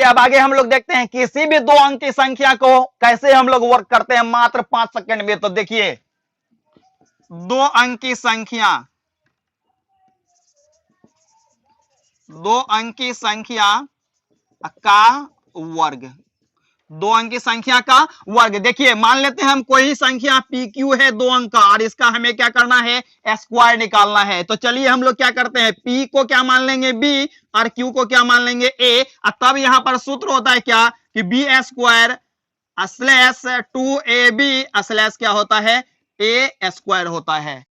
अब आगे हम लोग देखते हैं किसी भी दो अंक की संख्या को कैसे हम लोग वर्क करते हैं मात्र 5 सेकंड में। तो देखिए, दो अंक की संख्या, दो अंक की संख्या का वर्ग, दो अंक की संख्या का वर्ग। देखिए, मान लेते हैं हम कोई संख्या पी क्यू है दो अंक का, और इसका हमें क्या करना है, स्क्वायर निकालना है। तो चलिए हम लोग क्या करते हैं, पी को क्या मान लेंगे बी, और क्यू को क्या मान लेंगे ए। तब यहां पर सूत्र होता है क्या कि B square slash 2ab slash क्या होता है, ए स्क्वायर होता है।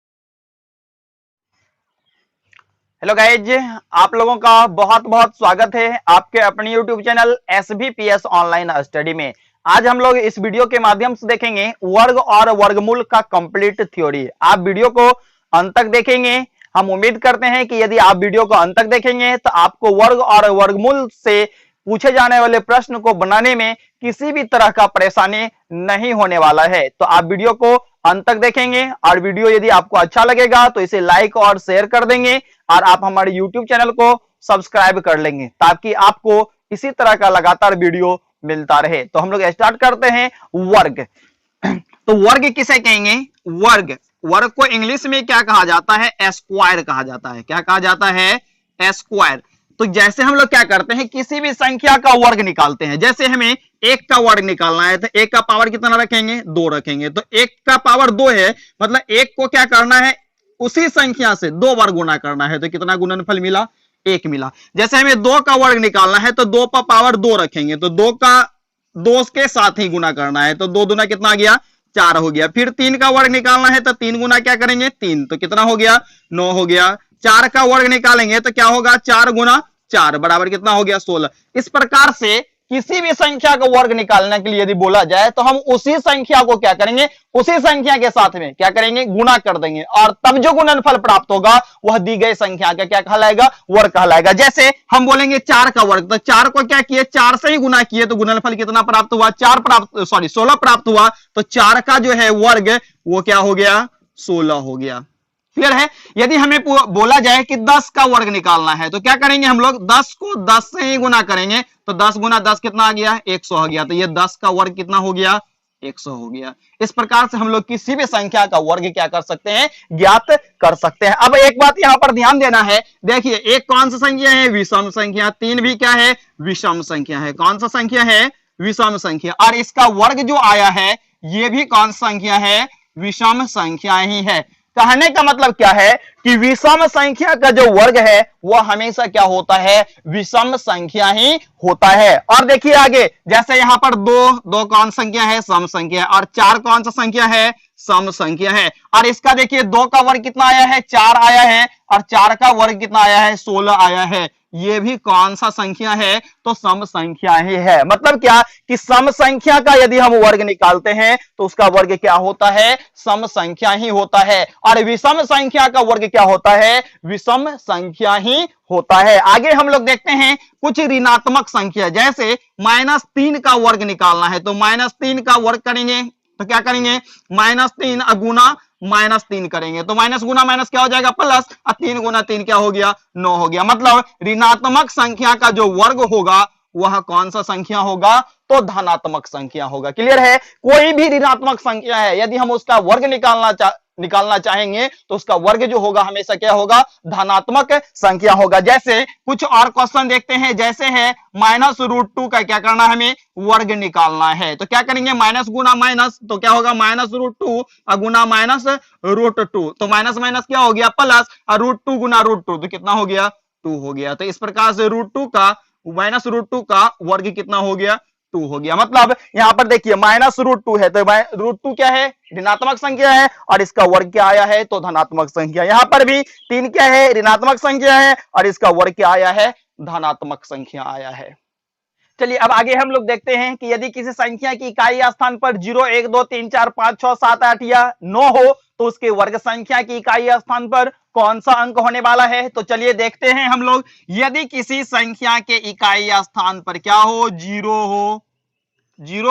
हेलो गाइज, आप लोगों का बहुत बहुत स्वागत है आपके अपने YouTube channel SVPS online study में। आज हम लोग इस वीडियो के माध्यम से देखेंगे वर्ग और वर्गमूल का कंप्लीट थ्योरी। आप वीडियो को अंत तक देखेंगे। हम उम्मीद करते हैं कि यदि आप वीडियो को अंत तक देखेंगे तो आपको वर्ग और वर्गमूल से पूछे जाने वाले प्रश्न को बनाने में किसी भी तरह का परेशानी नहीं होने वाला है। तो आप वीडियो को अंत तक देखेंगे, और वीडियो यदि आपको अच्छा लगेगा तो इसे लाइक और शेयर कर देंगे, और आप हमारे YouTube चैनल को सब्सक्राइब कर लेंगे ताकि आपको इसी तरह का लगातार वीडियो मिलता रहे। तो हम लोग स्टार्ट करते हैं वर्ग। तो वर्ग किसे कहेंगे, वर्ग, वर्ग को इंग्लिश में क्या कहा जाता है, स्क्वायर कहा जाता है। क्या कहा जाता है, स्क्वायर। तो जैसे हम लोग क्या करते हैं, किसी भी संख्या का वर्ग निकालते हैं। जैसे हमें एक का वर्ग निकालना है तो एक का पावर कितना रखेंगे, 2 रखेंगे। तो एक का पावर 2 है, मतलब एक को क्या करना है, उसी संख्या से 2 बार गुना करना है। तो कितना गुणनफल मिला, 1 मिला। जैसे हमें 2 का वर्ग निकालना है तो 2 पर पावर 2 रखेंगे, तो 2 का 2 के साथ ही गुना करना है। तो 2 दूना कितना आ गया, 4 हो गया। फिर 3 का वर्ग निकालना है तो 3 गुना क्या करेंगे, 3, तो कितना हो गया, 9 हो गया। 4 का वर्ग निकालेंगे तो क्या होगा, 4 गुना 4 बराबर कितना हो गया, 16। इस प्रकार से किसी भी संख्या का वर्ग निकालने के लिए यदि बोला जाए तो हम उसी संख्या को क्या करेंगे, उसी संख्या के साथ में क्या करेंगे, गुना कर देंगे, और तब जो गुणनफल प्राप्त होगा वह दी गई संख्या का क्या कहलाएगा, वर्ग कहलाएगा। जैसे हम बोलेंगे 4 का वर्ग, तो 4 को क्या किए, 4 से ही गुना किए, तो गुणनफल कितना प्राप्त हुआ, 16 प्राप्त हुआ। तो 4 का जो है वर्ग वो क्या हो गया, 16 हो गया। क्लियर है। यदि हमें बोला जाए कि 10 का वर्ग निकालना है तो क्या करेंगे हम लोग, 10 को 10 से ही गुना करेंगे, तो 10 गुना 10 कितना आ गया, 100 हो गया। तो ये 10 का वर्ग कितना हो गया, 100 हो गया। इस प्रकार से हम लोग किसी भी संख्या का वर्ग क्या कर सकते हैं, ज्ञात कर सकते हैं। अब एक बात यहां पर ध्यान देना है, देखिए एक कौन सा संख्या है, विषम संख्या। 3 भी क्या है, विषम संख्या है। कौन सा संख्या है, विषम संख्या। और इसका वर्ग जो आया है ये भी कौन सा संख्या है, विषम संख्या ही है। कहने का मतलब क्या है कि विषम संख्या का जो वर्ग है वह हमेशा क्या होता है, विषम संख्या ही होता है। और देखिए आगे, जैसे यहां पर 2 कौन संख्या है, सम संख्या है, और 4 कौन सा संख्या है, सम संख्या है। और इसका देखिए 2 का वर्ग कितना आया है, 4 आया है, और 4 का वर्ग कितना आया है, 16 आया है। ये भी कौन सा संख्या है, तो सम संख्या ही है। मतलब क्या कि सम संख्या का यदि हम वर्ग निकालते हैं तो उसका वर्ग क्या होता है, सम संख्या ही होता है। और विषम संख्या का वर्ग क्या होता है, विषम संख्या ही होता है। आगे हम लोग देखते हैं कुछ ऋणात्मक संख्या। जैसे -3 का वर्ग निकालना है तो -3 का वर्ग करेंगे तो क्या करेंगे, -3 गुना -3 करेंगे, तो माइनस गुना माइनस क्या हो जाएगा, प्लस, और 3 गुना 3 क्या हो गया, 9 हो गया। मतलब ऋणात्मक संख्या का जो वर्ग होगा वह कौन सा संख्या होगा, तो धनात्मक संख्या होगा। क्लियर है। कोई भी ऋणात्मक संख्या है यदि हम उसका वर्ग निकालना चाहेंगे तो उसका वर्ग जो होगा हमेशा क्या होगा, धनात्मक संख्या होगा। जैसे कुछ और क्वेश्चन देखते हैं, जैसे है -√2 का क्या करना है, हमें वर्ग निकालना है। तो क्या करेंगे, माइनस गुना माइनस, तो क्या होगा, -√2 गुना -√2, तो माइनस माइनस क्या हो गया, प्लस, और √2 गुना √2 तो कितना हो गया, 2 हो गया। तो इस प्रकार से -√2 का वर्ग कितना हो गया, 2 हो गया। मतलब यहां पर देखिए -√2 है तो √2 क्या है, ऋणात्मक संख्या है, और इसका वर्ग क्या आया है, तो धनात्मक संख्या। यहां पर भी 3 क्या है, ऋणात्मक संख्या है, और इसका वर्ग क्या आया है, धनात्मक संख्या आया है। चलिए अब आगे हम लोग देखते हैं कि यदि किसी संख्या की इकाई स्थान पर 0, 1, 2, 3, 4, 5, 6, 7, 8 या 9 हो तो उसके वर्ग संख्या की इकाई स्थान पर कौन सा अंक होने वाला है। तो चलिए देखते हैं हम लोग, यदि किसी संख्या के इकाई स्थान पर क्या हो, 0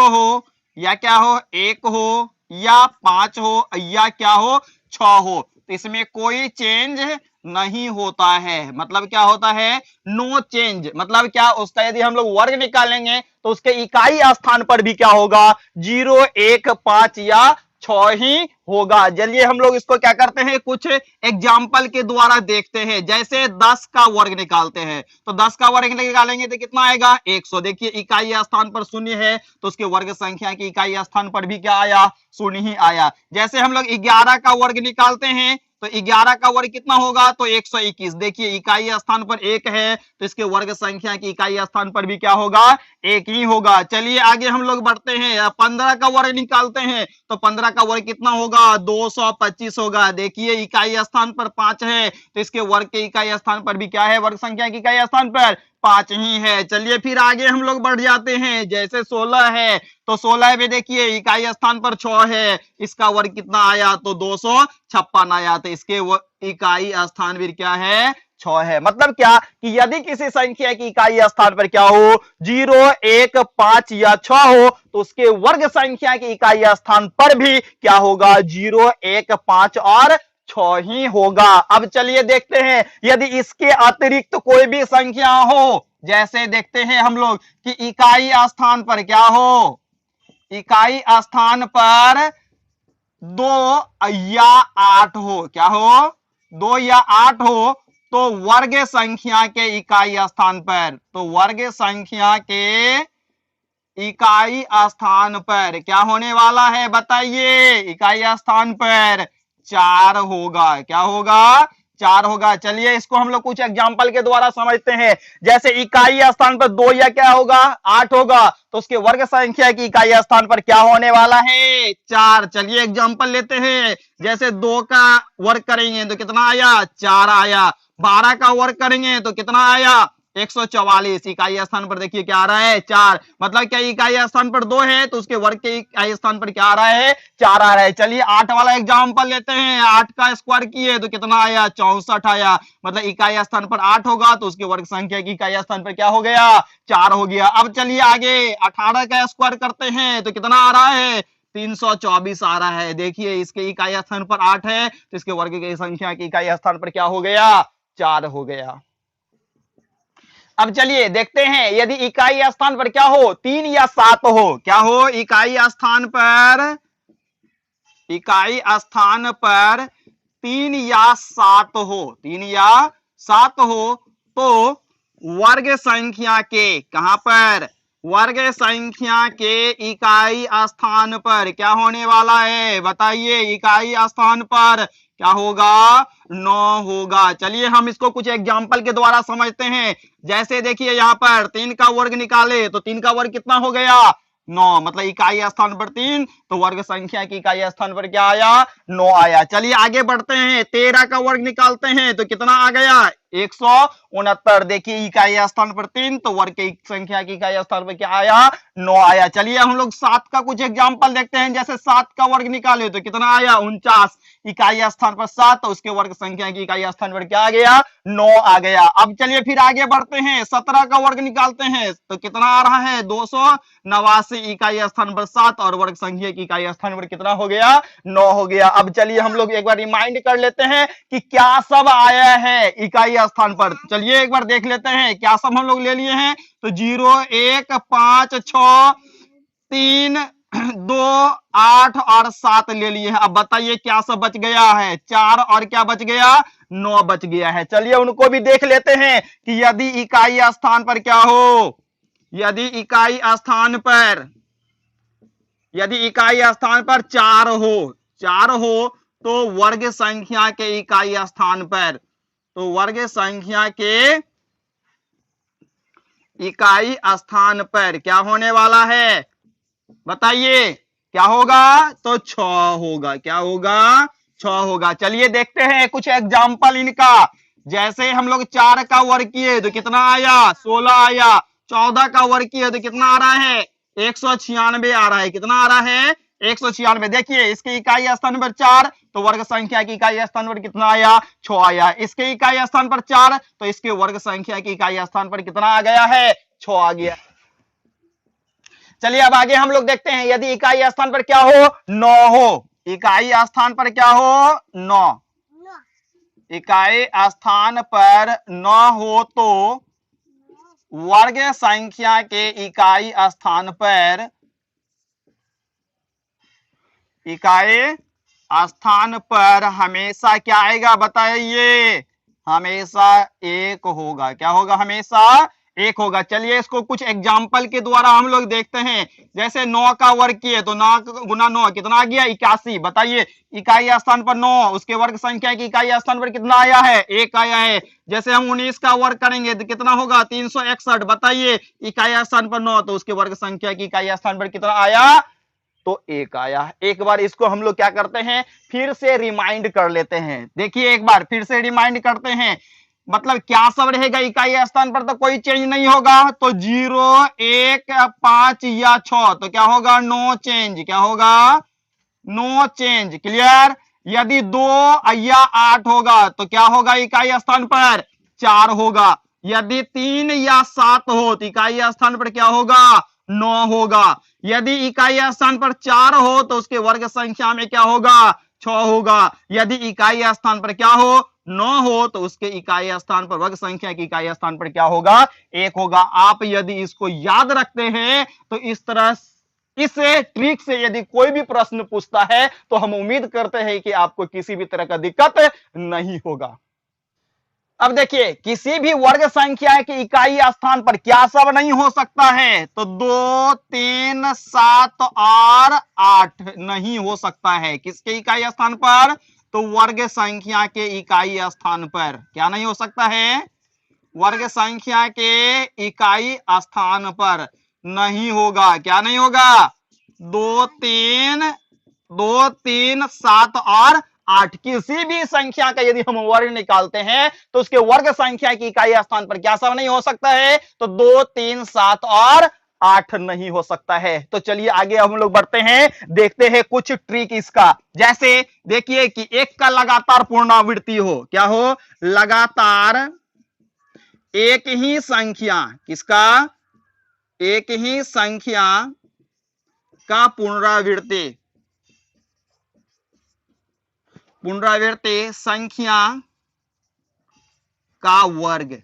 हो या क्या हो, 1 हो या 5 हो या क्या हो, 6 हो, तो इसमें कोई चेंज नहीं होता है। मतलब क्या होता है? No change. मतलब क्या, उसका यदि हम लोग वर्ग निकालेंगे तो उसके इकाई स्थान पर भी क्या होगा? 0, 1, 5 या 6 ही होगा। चलिए हम लोग इसको क्या करते हैं, कुछ एग्जाम्पल के द्वारा देखते हैं। जैसे 10 का वर्ग निकालते हैं, तो 10 का वर्ग निकालेंगे तो कितना आएगा? 100। देखिए इकाई स्थान पर शून्य है तो उसके वर्ग संख्या की इकाई स्थान पर भी क्या आया? शून्य ही आया। जैसे हम लोग 11 का वर्ग निकालते हैं तो 11 का वर्ग कितना होगा? तो 121। देखिए इकाई स्थान पर 1 है तो इसके वर्ग संख्या की इकाई स्थान पर भी क्या होगा? 1 ही होगा। चलिए आगे हम लोग बढ़ते हैं, 15 का वर्ग निकालते हैं तो 15 का वर्ग कितना होगा? 225 होगा। देखिए इकाई स्थान पर 5 है तो इसके वर्ग के इकाई स्थान पर भी क्या है? वर्ग संख्या की इकाई स्थान पर 5 ही है। चलिए फिर आगे हम लोग बढ़ जाते हैं। जैसे 16 है तो 16 में देखिए इकाई स्थान पर 6 है, इसका वर्ग कितना आया? तो 256 आया। तो इसके इकाई स्थान भी क्या है? 6 है। मतलब क्या कि यदि किसी संख्या की इकाई स्थान पर क्या हो? 0, 1, 5 या 6 हो तो उसके वर्ग संख्या की इकाई स्थान पर भी क्या होगा? 0, 1, 5 और 6 ही होगा। अब चलिए देखते हैं यदि इसके अतिरिक्त कोई भी संख्या हो। जैसे देखते हैं हम लोग कि इकाई स्थान पर क्या हो? इकाई स्थान पर 2 या 8 हो। क्या हो? 2 या 8 हो तो वर्ग संख्या के इकाई स्थान पर, तो वर्ग संख्या के इकाई स्थान पर क्या होने वाला है? बताइए। इकाई स्थान पर 4 होगा। क्या होगा? 4 होगा। चलिए इसको हम लोग कुछ एग्जांपल के द्वारा समझते हैं। जैसे इकाई स्थान पर 2 या क्या होगा? 8 होगा तो उसके वर्ग संख्या की इकाई स्थान पर क्या होने वाला है? 4। चलिए एग्जांपल लेते हैं। जैसे 2 का वर्ग करेंगे तो कितना आया? 4 आया। 12 का वर्ग करेंगे तो कितना आया? 144। इकाई स्थान पर देखिए क्या आ रहा है? 4। मतलब क्या इकाई स्थान पर 2 है तो उसके वर्ग के इकाई स्थान पर क्या आ रहा है? 4 आ रहा है। चलिए 8 वाला एग्जांपल लेते हैं। 8 का स्क्वायर किए तो कितना आया? 64 आया। मतलब इकाई स्थान पर 8 होगा तो उसके वर्ग संख्या की इकाई स्थान पर क्या हो गया? 4 हो गया। अब चलिए आगे 18 का स्क्वायर करते हैं तो कितना आ रहा है? 324 आ रहा है। देखिए इसके इकाई स्थान पर 8 है तो इसके वर्ग की संख्या की इकाई स्थान पर क्या हो गया? 4 हो गया। अब चलिए देखते हैं यदि इकाई स्थान पर क्या हो? 3 या 7 हो। क्या हो? इकाई स्थान पर, इकाई स्थान पर 3 या 7 हो, 3 या 7 हो तो वर्ग संख्या के, कहां पर? वर्ग संख्या के इकाई स्थान पर क्या होने वाला है? बताइए। इकाई स्थान पर क्या होगा? 9 होगा। चलिए हम इसको कुछ एग्जांपल के द्वारा समझते हैं। जैसे देखिए यहां पर 3 का वर्ग निकाले तो 3 का वर्ग कितना हो गया? 9। मतलब इकाई स्थान पर 3 तो वर्ग संख्या की इकाई स्थान पर क्या आया? 9 आया। चलिए आगे बढ़ते हैं। 13 का वर्ग निकालते हैं तो कितना आ गया? 169। देखिए इकाई स्थान पर 3 तो वर्ग की संख्या की इकाई स्थान पर क्या आया? 9 आया। चलिए हम लोग 7 का कुछ एग्जांपल देखते हैं। जैसे 7 का वर्ग निकाले तो कितना आया? 49। इकाई स्थान पर 7 तो उसके वर्ग संख्या की इकाई स्थान पर क्या आ गया? 9 आ गया। अब चलिए फिर आगे बढ़ते हैं। 17 का वर्ग निकालते हैं तो कितना आ रहा है? 289। इकाई स्थान पर 7 और वर्ग संख्या की इकाई स्थान पर कितना हो गया? 9 हो गया। अब चलिए हम लोग एक बार रिमाइंड कर लेते हैं कि क्या सब आया है इकाई स्थान पर। चलिए एक बार देख लेते हैं क्या सब हम लोग ले लिए हैं। तो 0, 1, 5, 6, 3, 2, 8 और 7 ले लिए हैं। अब बताइए क्या सब बच गया है? 4 और क्या बच गया? 9 बच गया है। चलिए उनको भी देख लेते हैं कि यदि इकाई स्थान पर क्या हो? यदि इकाई स्थान पर, यदि इकाई स्थान पर 4 हो, 4 हो तो वर्ग संख्या के इकाई स्थान पर, तो वर्ग संख्या के इकाई स्थान पर क्या होने वाला है? बताइए क्या होगा? तो 6 होगा। क्या होगा? 6 होगा। चलिए देखते हैं कुछ एग्जाम्पल इनका। जैसे हम लोग 4 का वर्ग किए तो कितना आया? 16 आया। 14 का वर्ग किए तो कितना आ रहा है? 196 आ रहा है। कितना आ रहा है? 196। देखिए इसके इकाई स्थान पर 4 तो वर्ग संख्या की इकाई स्थान पर कितना आया? 6 आया। इसके इकाई स्थान पर 4 तो इसके वर्ग संख्या की इकाई स्थान पर कितना आ गया है? 6 आ गया। चलिए अब आगे हम लोग देखते हैं यदि इकाई स्थान पर क्या हो? 9 हो। इकाई स्थान पर क्या हो? 9। इकाई स्थान पर न हो तो वर्ग संख्या के इकाई स्थान पर हमेशा क्या आएगा बताइए, हमेशा एक होगा। क्या होगा? हमेशा एक होगा। चलिए इसको कुछ एग्जाम्पल के द्वारा हम लोग देखते हैं। जैसे 9 का वर्ग किए तो 9 गुना 9 कितना आ गया? 81। बताइए इकाई स्थान पर 9, उसके वर्ग संख्या की इकाई स्थान पर कितना आया है? 1 आया है। जैसे हम 19 का वर्ग करेंगे तो कितना होगा? 361। बताइए इकाई स्थान पर 9 तो उसके वर्ग संख्या की इकाई स्थान पर कितना आया? तो 1 आया। एक बार इसको हम लोग क्या करते हैं, फिर से रिमाइंड कर लेते हैं। देखिए एक बार फिर से रिमाइंड करते हैं। मतलब क्या सब रहेगा इकाई स्थान पर? तो कोई चेंज नहीं होगा। तो 0, 1, 5 या 6 तो क्या होगा? No change. क्या होगा? No change. क्लियर? यदि 2 या 8 होगा तो क्या होगा इकाई स्थान पर? 4 होगा। यदि 3 या 7 हो तो इकाई स्थान पर क्या होगा? 9 होगा। यदि इकाई स्थान पर 4 हो तो उसके वर्ग संख्या में क्या होगा? 6 होगा। यदि इकाई स्थान पर क्या हो? 9 हो तो उसके इकाई स्थान पर, वर्ग संख्या की इकाई स्थान पर क्या होगा? 1 होगा। आप यदि इसको याद रखते हैं तो इस तरह इस ट्रिक से यदि कोई भी प्रश्न पूछता है तो हम उम्मीद करते हैं कि आपको किसी भी तरह का दिक्कत नहीं होगा। अब देखिए किसी भी वर्ग संख्या की इकाई स्थान पर क्या सब नहीं हो सकता है? तो 2, 3, 7 और 8 नहीं हो सकता है। किसके इकाई स्थान पर? तो वर्ग संख्या के इकाई स्थान पर क्या नहीं हो सकता है? वर्ग संख्या के इकाई स्थान पर नहीं होगा। क्या नहीं होगा? 2, 3, 7 और 8 किसी भी संख्या का यदि हम वर्ग निकालते हैं तो उसके वर्ग संख्या की इकाई स्थान पर क्या सब नहीं हो सकता है? तो 2, 3, 7 और 8 नहीं हो सकता है। तो चलिए आगे हम लोग बढ़ते हैं, देखते हैं कुछ ट्रिक इसका। जैसे देखिए कि 1 का लगातार पुनरावृत्ति हो। क्या हो? लगातार एक ही संख्या, किसका? एक ही संख्या का पुनरावृत्ति संख्या का वर्ग।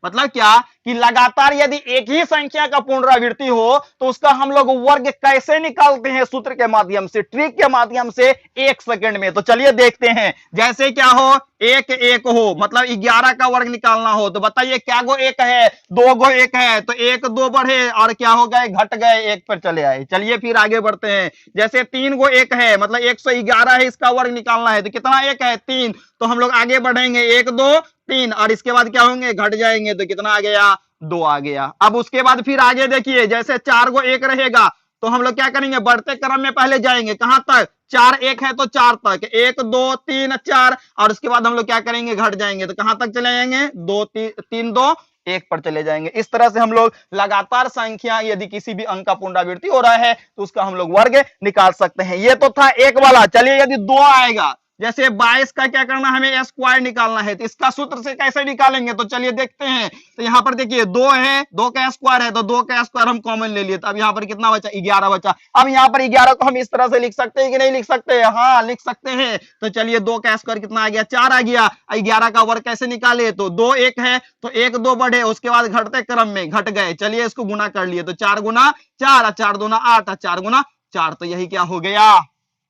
मतलब क्या कि लगातार यदि एक ही संख्या का पुनरावृत्ति हो तो उसका हम लोग वर्ग कैसे निकालते हैं? सूत्र के माध्यम से, ट्रिक के माध्यम से 1 सेकंड में। तो चलिए देखते हैं। जैसे क्या हो? 1, 1 हो, मतलब 11 का वर्ग निकालना हो तो बताइए क्या गो 1 है? 2 गो 1 है। तो 1 2 बढ़े और क्या हो गए? घट गए, 1 पर चले आए। चलिए फिर आगे बढ़ते हैं। जैसे 3 गो 1 है, मतलब 111 है, इसका वर्ग निकालना है तो कितना 1 है? 3। तो हम लोग आगे बढ़ेंगे, 1 2 3 और इसके बाद क्या होंगे? घट जाएंगे तो कितना आ गया? 2 आ गया। अब उसके बाद फिर आगे देखिए, जैसे 4 गो 1 रहेगा तो हम लोग क्या करेंगे? बढ़ते क्रम में पहले जाएंगे। कहां तक? 4 1 है तो 4 तक, 1 2 3 4 और उसके बाद हम लोग क्या करेंगे? घट जाएंगे तो कहां तक चले जाएंगे? 2 3 2 1 पर चले जाएंगे। इस तरह से हम लोग लगातार संख्या यदि किसी भी अंक का पुनरावृत्ति हो रहा है तो उसका हम लोग वर्ग निकाल सकते हैं। ये तो था 1 वाला। चलिए यदि 2 आएगा, जैसे 22 का क्या करना? हमें स्क्वायर निकालना है तो इसका सूत्र से कैसे निकालेंगे? तो चलिए देखते हैं। तो यहां पर देखिए 2 है, 2 का स्क्वायर है तो 2 का स्क्वायर हम कॉमन ले लिए। तो अब यहां पर कितना बचा? 11 बचा। अब यहां पर 11 को हम इस तरह से लिख सकते हैं कि नहीं लिख सकते? हाँ लिख सकते हैं। तो चलिए 2 का स्क्वायर कितना आ गया? 4 आ गया। 11 का वर्ग कैसे निकाले? तो 2 1 है तो 1 2 बढ़े, उसके बाद घटते क्रम में घट गए। चलिए इसको गुना कर लिए तो 4 गुना 4 4 दूना 8 4 गुना 4। तो यही क्या हो गया?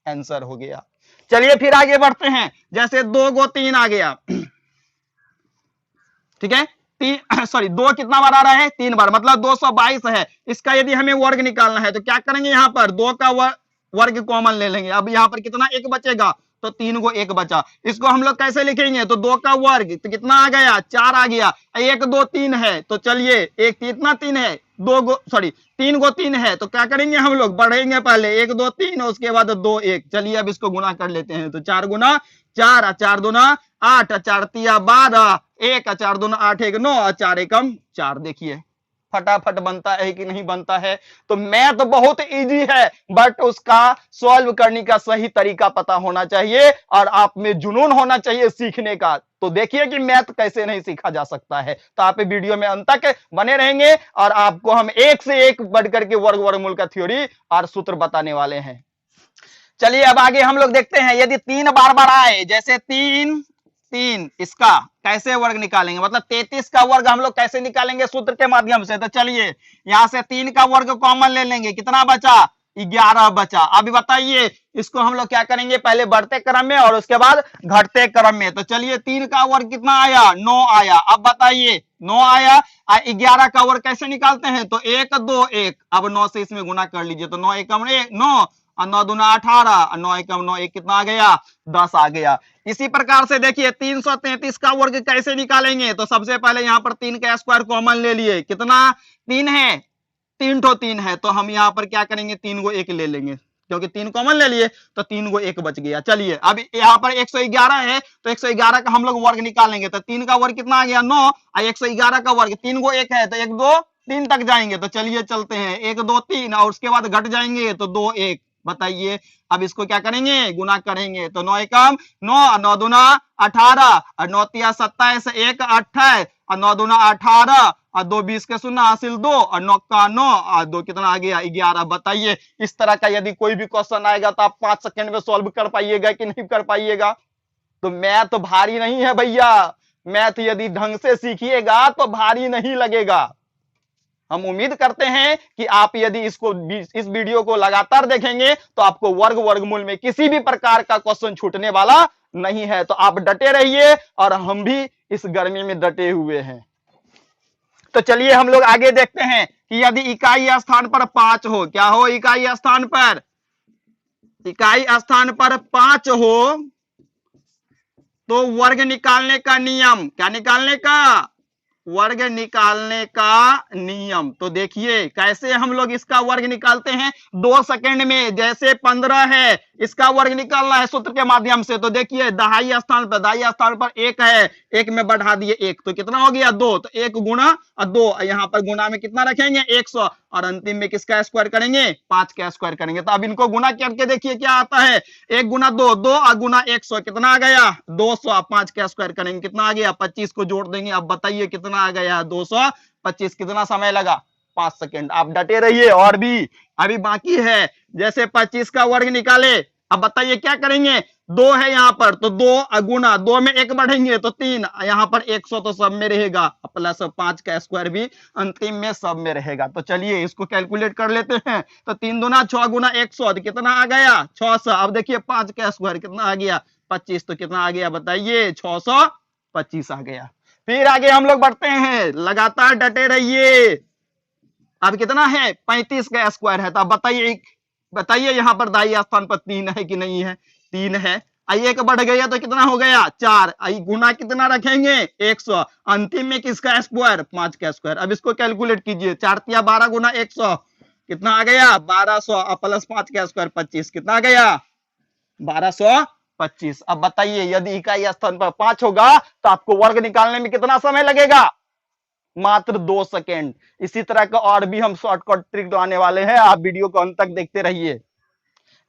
आंसर हो गया। चलिए फिर आगे बढ़ते हैं। जैसे 2 गो 3 आ गया, ठीक है? 2 कितना बार आ रहा है? 3 बार, मतलब 222 है। इसका यदि हमें वर्ग निकालना है तो क्या करेंगे? यहां पर 2 का वर्ग कॉमन ले लेंगे। अब यहां पर कितना 1 बचेगा? तो 3 को 1 बचा। इसको हम लोग कैसे लिखेंगे? तो 2 का वर्ग तो कितना आ गया? 4 आ गया। 1 2 3 है तो चलिए एक कितना 3 है? 3 गो 3 है तो क्या करेंगे? हम लोग बढ़ेंगे पहले 1 2 3 उसके बाद 2 1। चलिए अब इसको गुना कर लेते हैं। तो 4 गुना 4 4 दूना 8 4 तिया 12 1 4 दूना 8 1 9 4 एकम 4। देखिए फटाफट बनता है कि नहीं बनता है? तो मैथ तो बहुत इजी है बट उसका सॉल्व करने का सही तरीका पता होना चाहिए और आप में जुनून होना चाहिए सीखने का। तो देखिए कि मैथ कैसे नहीं सीखा जा सकता है। तो आप वीडियो में अंत तक बने रहेंगे और आपको हम एक से एक बढ़ करके वर्ग वर्गमूल का थ्योरी और सूत्र बताने वाले हैं। चलिए अब आगे हम लोग देखते हैं। यदि 3 बार बार आए, जैसे 3 3 इसका कैसे वर्ग निकालेंगे, मतलब 33 का वर्ग हम लोग कैसे निकालेंगे सूत्र के माध्यम से। तो चलिए यहां से 3 का वर्ग कॉमन ले लेंगे, कितना बचा 11 बचा। अभी बताइए इसको हम लोग क्या करेंगे, पहले बढ़ते क्रम में और उसके बाद घटते क्रम में। तो चलिए 3 का वर्ग कितना आया 9 आया। अब बताइए 9 आया, 11 का वर्ग कैसे निकालते हैं, तो 1 2 1। अब 9 से इसमें गुना कर लीजिए, तो 9 एकम 9 और 9 दूना 18 और 9 एकम 9, 1 कितना आ गया 10 आ गया। इसी प्रकार से देखिए 333 का वर्ग कैसे निकालेंगे, तो सबसे पहले यहाँ पर 3 का स्क्वायर कॉमन ले लिए, कितना 3 है, 3 ठो 3 है, तो हम यहाँ पर क्या करेंगे 3 को 1 ले लेंगे, क्योंकि 3 कॉमन ले लिए तो 3 को 1 बच गया। चलिए अब यहाँ पर 111 है, तो 111 का हम लोग वर्ग निकालेंगे, तो 3 का वर्ग कितना आ गया 9 और 111 का वर्ग 3 को 1 है, तो 1 2 3 तक जाएंगे। तो चलिए चलते हैं 1 2 3 और उसके बाद घट जाएंगे तो 2 1। बताइए अब इसको क्या करेंगे गुना करेंगे, तो 9 एकम 9 और 9 दूना 18 और 9 तिया 27 1 8 है और 9 दूना 18 और 2 20 के 0 हासिल 2 और 9 का 9 और 2 कितना आ गया 11। बताइए इस तरह का यदि कोई भी क्वेश्चन आएगा तो आप 5 सेकंड में सॉल्व कर पाइएगा कि नहीं कर पाइएगा। तो मैथ तो भारी नहीं है भैया, मैथ यदि ढंग से सीखिएगा तो भारी नहीं लगेगा। हम उम्मीद करते हैं कि आप यदि इस वीडियो को लगातार देखेंगे तो आपको वर्ग वर्गमूल में किसी भी प्रकार का क्वेश्चन छूटने वाला नहीं है। तो आप डटे रहिए और हम भी इस गर्मी में डटे हुए हैं। तो चलिए हम लोग आगे देखते हैं कि यदि इकाई स्थान पर 5 हो, क्या हो इकाई स्थान पर 5 हो तो वर्ग निकालने का नियम, क्या निकालने का वर्ग निकालने का नियम। तो देखिए कैसे हम लोग इसका वर्ग निकालते हैं 2 सेकंड में। जैसे 15 है इसका वर्ग निकालना है सूत्र के माध्यम से, तो देखिए दहाई स्थान पर 1 है, 1 में बढ़ा दिए 1 तो कितना हो गया 2, तो 1 गुना और 2 यहाँ पर गुना में कितना रखेंगे 100 और अंतिम में किसका स्क्वायर करेंगे 5 का स्क्वायर करेंगे। तो अब इनको गुना करके देखिए क्या आता है, 1 गुना 2 2 और गुना 100 कितना आ गया 200, 5 का स्क्वायर करेंगे कितना आ गया 25 को जोड़ देंगे। अब बताइए कितना आ गया 225। कितना समय लगा 5 सेकंड। आप डटे रहिए और भी अभी बाकी है। जैसे 25 का वर्ग निकाले, अब बताइए क्या करेंगे 2 है यहाँ पर तो 2 गुना 2 में 1 बढ़ेंगे तो 3, यहाँ पर 100 तो सब में रहेगा प्लस 5 का स्क्वायर भी अंतिम में सब में रहेगा। तो चलिए इसको कैलकुलेट कर लेते हैं। तो 3 दूना 6 गुना 100 तो कितना आ गया 600। अब देखिए 5 का स्क्वायर कितना आ गया 25, तो कितना आ गया बताइए 625 आ गया। फिर आगे हम लोग बढ़ते हैं, लगातार डटे रहिए। अब कितना है 35 का स्क्वायर है, तो अब बताइए यहाँ पर दाई स्थान पर 3 है कि नहीं है, 3 है। एक बढ़ गया तो कितना हो गया 4, गुना कितना रखेंगे 100, अंतिम में किसका स्क्वायर 5 का स्क्वायर। अब इसको कैलकुलेट कीजिए 4 तिया 12 गुना 100 कितना आ गया 1200 प्लस 5 का स्क्वायर 25 कितना आ गया 1225। अब बताइए यदि इकाई स्थान पर 5 होगा तो आपको वर्ग निकालने में कितना समय लगेगा, मात्र 2 सेकेंड। इसी तरह का और भी हम शॉर्टकट ट्रिक आने वाले हैं, आप वीडियो को अंत तक देखते रहिए।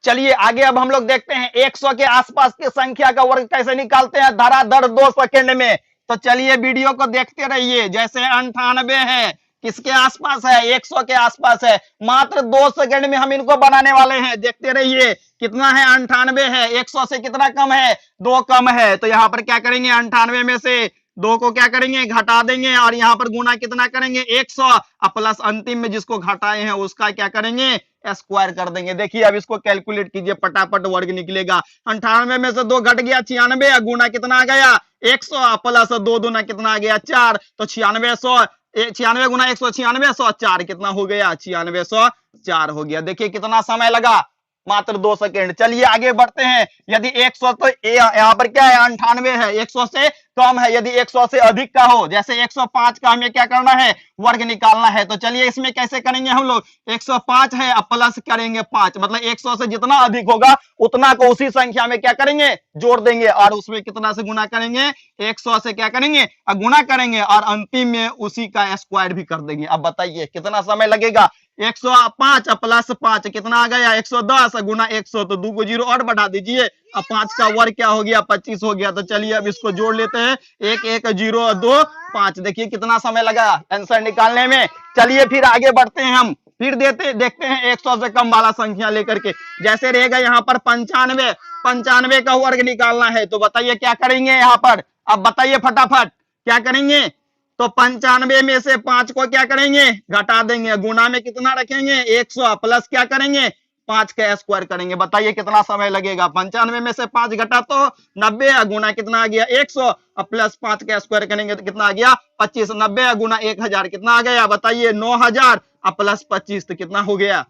चलिए आगे अब हम लोग देखते हैं 100 के आसपास की संख्या का वर्ग कैसे निकालते हैं धराधर 2 सेकेंड में। तो चलिए वीडियो को देखते रहिए। जैसे 98 है किसके आसपास है 100 के आसपास है, मात्र 2 सेकेंड में हम इनको बनाने वाले हैं। देखते रहिए कितना है 98 है, 100 से कितना कम है 2 कम है। तो यहाँ पर क्या करेंगे 98 में से 2 को क्या करेंगे घटा देंगे और यहाँ पर गुना कितना करेंगे 100 प्लस अंतिम में जिसको घटाए हैं उसका क्या करेंगे स्क्वायर कर देंगे। देखिए अब इसको कैलकुलेट कीजिए फटाफट वर्ग निकलेगा। 98 में से 2 घट गया 96, गुना कितना आ गया 100 प्लस 2 दूना कितना आ गया 4, तो 96 गुना 100 9600 4 कितना हो गया 9604 हो गया। देखिए कितना समय लगा मात्र 2 सेकेंड। चलिए आगे बढ़ते हैं। यदि 100 तो यहाँ पर क्या है 98 है, 100 से कम है। यदि 100 से अधिक का हो, जैसे 105 का हमें क्या करना है वर्ग निकालना है। तो चलिए इसमें कैसे करेंगे हम लोग 105 है अब प्लस करेंगे 5, मतलब 100 से जितना अधिक होगा उतना को उसी संख्या में क्या करेंगे जोड़ देंगे और उसमें कितना से गुना करेंगे 100 से क्या करेंगे गुना करेंगे और अंतिम में उसी का स्क्वायर भी कर देंगे। अब बताइए कितना समय लगेगा 105 प्लस 5 कितना आ गया 110 गुना 100, तो 2 को 0 और बढ़ा दीजिए। अब 5 का वर्ग क्या हो गया 25 हो गया। तो चलिए अब इसको जोड़ लेते हैं 1 1 0 2 5। देखिए कितना समय लगा आंसर निकालने में। चलिए फिर आगे बढ़ते हैं हम। फिर देखते हैं 100 से कम वाला संख्या लेकर के। जैसे रहेगा यहाँ पर 95, 95 का वर्ग निकालना है तो बताइए क्या करेंगे यहाँ पर। अब बताइए फटाफट क्या करेंगे। तो 95 में से 5 को क्या करेंगे, घटा देंगे, गुना में कितना रखेंगे 100, प्लस क्या करेंगे 5 का स्क्वायर करेंगे। बताइए कितना समय लगेगा। 95 में से 5 घटा तो 90, गुना कितना आ गया 100, अब प्लस 5 का स्क्वायर करेंगे तो कितना आ गया 25। 90 गुना 1000 कितना आ गया बताइए 9000, अब प्लस 25 तो कितना हो गया,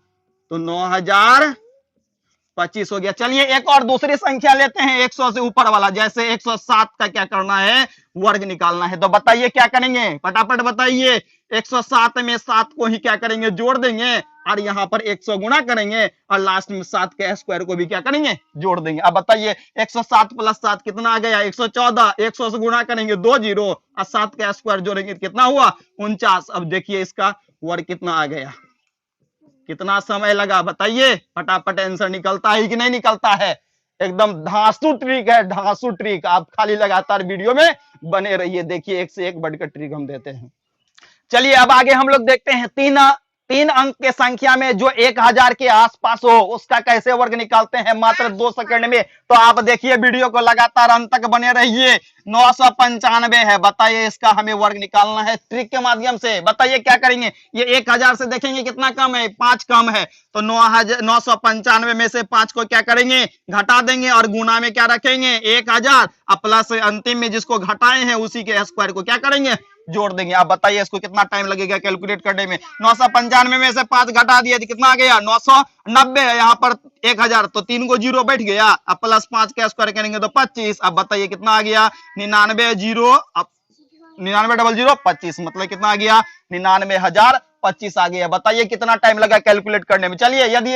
तो 9025 हो गया। चलिए एक और दूसरी संख्या लेते हैं 100 से ऊपर वाला। जैसे 107 का क्या करना है, वर्ग निकालना है। तो बताइए क्या करेंगे, फटाफट बताइए। 107 में 7 को ही क्या करेंगे, जोड़ देंगे और यहाँ पर 100 गुना करेंगे और लास्ट में 7 के स्क्वायर को भी क्या करेंगे, जोड़ देंगे। अब बताइए 107 प्लस 7 कितना आ गया 114, 100 से गुना करेंगे 2 जीरो और 7 का स्क्वायर जोड़ेंगे कितना हुआ 49। अब देखिए इसका वर्ग कितना आ गया, कितना समय लगा बताइए। फटाफट आंसर निकलता है कि नहीं निकलता है। एकदम धांसू ट्रिक है, धांसू ट्रिक। आप खाली लगातार वीडियो में बने रहिए, देखिए एक से एक बढ़कर ट्रिक हम देते हैं। चलिए अब आगे हम लोग देखते हैं तीन अंक के संख्या में जो 1000 के आसपास हो उसका कैसे वर्ग निकालते हैं मात्र 2 सेकंड में। तो आप देखिए वीडियो को लगातार अंत तक बने रहिए। 995 है, बताइए इसका हमें वर्ग निकालना है ट्रिक के माध्यम से। बताइए क्या करेंगे, ये 1000 से देखेंगे कितना कम है, 5 कम है, तो 995 में से 5 को क्या करेंगे, घटा देंगे और गुना में क्या रखेंगे 1000 और प्लस अंतिम में जिसको घटाए हैं उसी के स्क्वायर को क्या करेंगे, जोड़ देंगे। आप बताइए इसको कितना टाइम लगेगा कैलकुलेट करने में। 995 में से 5 घटा दिया तो कितना आ गया 990 है, यहाँ पर 1000 तो 3 को जीरो बैठ गया, अब प्लस 5 का स्क्वायर करेंगे तो 25। अब बताइए कितना आ गया 99,000,25, मतलब कितना आ गया 99,025 आ गया। बताइए कितना टाइम लगा कैलकुलेट करने में। चलिए यदि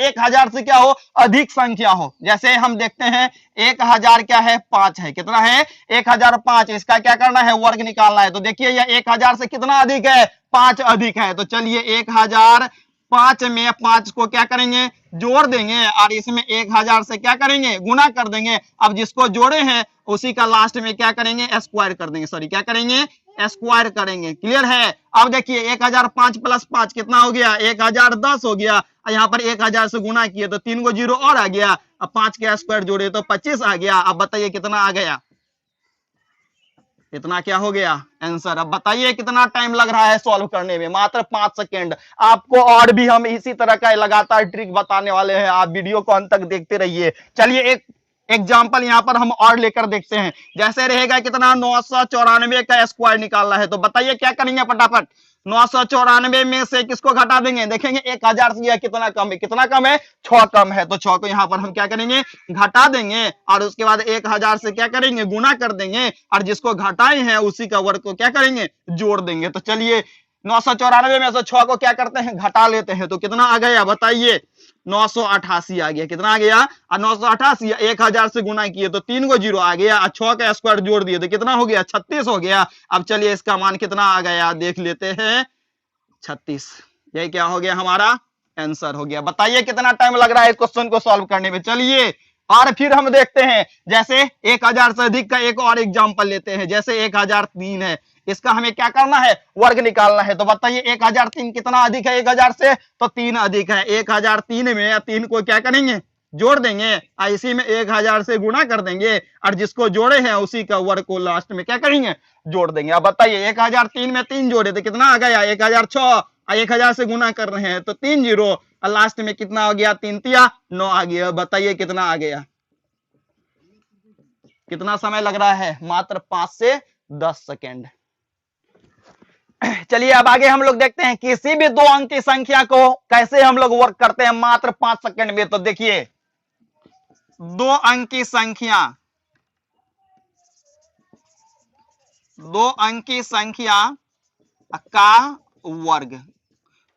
1000 से क्या हो अधिक संख्या हो, जैसे हम देखते हैं 1000 क्या है 5 है, कितना है 1005, इसका क्या करना है वर्ग निकालना है। तो देखिए यह 1000 से कितना अधिक है 5 अधिक है। तो चलिए 1005 में 5 को क्या करेंगे जोड़ देंगे और इसमें 1000 से क्या करेंगे गुना कर देंगे। अब जिसको जोड़े हैं उसी का लास्ट में क्या करेंगे स्क्वायर कर देंगे, सॉरी क्या करेंगे स्क्वायर करेंगे। क्लियर है। अब देखिए 1005 प्लस 5 कितना हो गया 1010 हो गया, यहाँ पर 1000 से गुना किए तो 3 को जीरो और आ गया, अब 5 के स्क्वायर जोड़े तो 25 आ गया। अब बताइए कितना आ गया, इतना क्या हो गया आंसर। अब बताइए कितना टाइम लग रहा है सॉल्व करने में, मात्र 5 सेकेंड। आपको और भी हम इसी तरह का लगातार ट्रिक बताने वाले हैं, आप वीडियो को अंत तक देखते रहिए। चलिए एक एग्जाम्पल यहाँ पर हम और लेकर देखते हैं। जैसे रहेगा कितना 994 का स्क्वायर निकालना है। तो बताइए क्या करेंगे फटाफट। 994 में से किसको घटा देंगे, देखेंगे 1000 से यह कितना कम है, कितना कम है 6 कम है, तो 6 को यहाँ पर हम क्या करेंगे घटा देंगे और उसके बाद 1000 से क्या करेंगे गुना कर देंगे और जिसको घटाए हैं उसी का वर्ग को क्या करेंगे जोड़ देंगे। तो चलिए 994 में से 6 को क्या करते हैं घटा लेते हैं, तो कितना आ गया बताइए 988 आ गया। कितना आ गया 988, 1000 से गुना किए तो 3 को जीरो आ गया और 6 का स्क्वायर जोड़ दिए तो कितना हो गया 36 हो गया। अब चलिए इसका मान कितना आ गया देख लेते हैं 36। यही क्या हो गया हमारा आंसर हो गया। बताइए कितना टाइम लग रहा है इस क्वेश्चन को सॉल्व करने में। चलिए और फिर हम देखते हैं जैसे 1000 से अधिक का एक और एग्जांपल लेते हैं। जैसे 1003 है, इसका हमें क्या करना है वर्ग निकालना है। तो बताइए 1003 कितना अधिक है 1000 से, तो 3 अधिक है। 1003 में 3 को क्या करेंगे जोड़ देंगे और इसी में 1000 से गुना कर देंगे और जिसको जोड़े हैं उसी का वर्ग को लास्ट में क्या करेंगे जोड़ देंगे। अब बताइए 1003 में 3 जोड़े तो कितना आ गया 1006, 1000 से गुना कर रहे हैं तो 3 जीरो और लास्ट में कितना हो गया 3 तिया 9 आ गया। बताइए कितना आ गया, कितना समय लग रहा है, मात्र 5 से 10 सेकेंड। चलिए अब आगे हम लोग देखते हैं किसी भी 2 अंक की संख्या को कैसे हम लोग वर्क करते हैं मात्र 5 सेकंड में। तो देखिए 2 अंक की संख्या, 2 अंक की संख्या का वर्ग,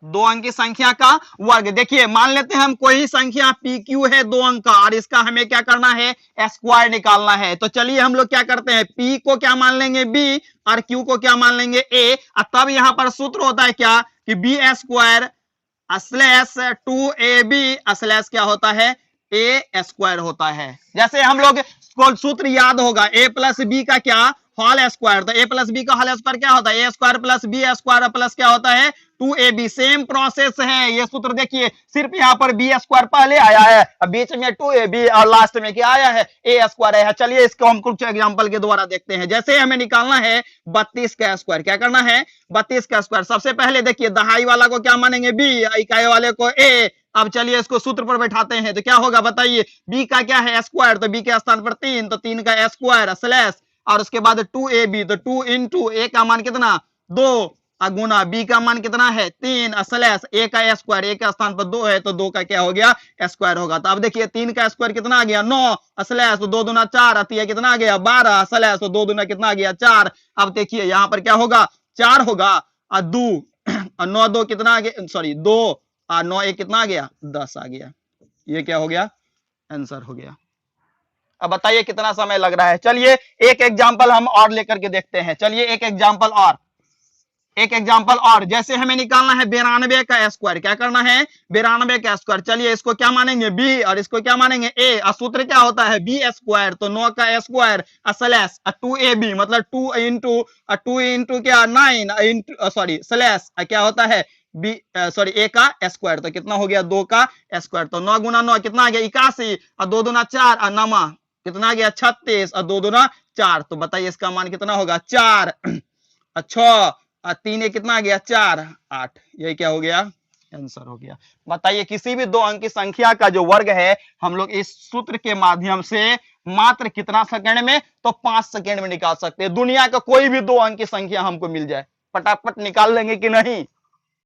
2 अंक की संख्या का वर्ग। देखिए मान लेते हैं हम कोई संख्या पी क्यू है 2 अंक का और इसका हमें क्या करना है स्क्वायर निकालना है। तो चलिए हम लोग क्या करते हैं पी को क्या मान लेंगे बी और क्यू को क्या मान लेंगे ए, और तब यहां पर सूत्र होता है क्या कि B square slash 2ab slash क्या होता है ए स्क्वायर होता है। जैसे हम लोग को सूत्र याद होगा a प्लस बी का क्या होल स्क्वायर, तो a प्लस बी का होल स्क्वायर क्या होता है, a square plus B square plus क्या होता है 2ab। सेम प्रोसेस है, ये सूत्र देखिए, सिर्फ यहाँ पर बी स्क्वायर पहले आया है, अब बीच में 2ab और लास्ट में क्या आया है a स्क्वायर है। चलिए इसको हम कुछ एग्जांपल के द्वारा देखते हैं। जैसे हमें निकालना है 32 का स्क्वायर, क्या करना है 32 का स्क्वायर। सबसे पहले देखिए दहाई वाला को क्या मानेंगे b, इकाई वाले को a। अब चलिए इसको सूत्र पर बैठाते हैं, तो क्या होगा बताइए, b का क्या है स्क्वायर, तो b के स्थान पर 3, तो 3 का स्क्वायर स्लैश और उसके बाद 2ab, तो 2 इंटू a का मान कितना 2 गुना b का मान कितना है 3 स्लैश a का स्क्वायर, a के स्थान पर 2 है तो 2 का क्या हो गया स्क्वायर होगा। तो अब देखिए 3 का स्क्वायर कितना आ गया 9 स्लैश, तो 2 दूना 4 आती है, कितना आ गया 12 स्लैश, तो 2 दूना कितना आ गया 4। अब देखिए यहाँ पर क्या होगा 4 होगा और 2 और 9 2 कितना आ गया, सॉरी 2 और 9 1 कितना आ गया 10 आ गया। ये क्या हो गया आंसर हो गया। अब बताइए कितना समय लग रहा है। चलिए एक एग्जांपल हम और लेकर के देखते हैं। चलिए एक एग्जांपल और जैसे हमें निकालना है 92 का स्क्वायर, क्या करना है 92 का स्क्वायर। चलिए इसको क्या मानेंगे b और इसको क्या मानेंगे a, और सूत्र क्या होता है b स्क्वायर, तो 9 का स्क्वायर स्लैश 2ab, मतलब 2 इंटू क्या 9 सॉरी स्लैश क्या होता है b सॉरी a का स्क्वायर, तो कितना हो गया 2 का स्क्वायर, तो 9 गुना 9 कितना आ गया 81 और 2 दूना 4 और 9 कितना आ गया 36 और 2 दूना 4, तो बताइए इसका मान कितना होगा 4 और 6 और 3 कितना आ गया 4 8। ये क्या हो गया आंसर हो गया। बताइए किसी भी 2 अंक की संख्या का जो वर्ग है हम लोग इस सूत्र के माध्यम से मात्र कितना सेकंड में, तो 5 सेकंड में निकाल सकते हैं। दुनिया का कोई भी 2 अंक की संख्या हमको मिल जाए फटाफट निकाल लेंगे कि नहीं।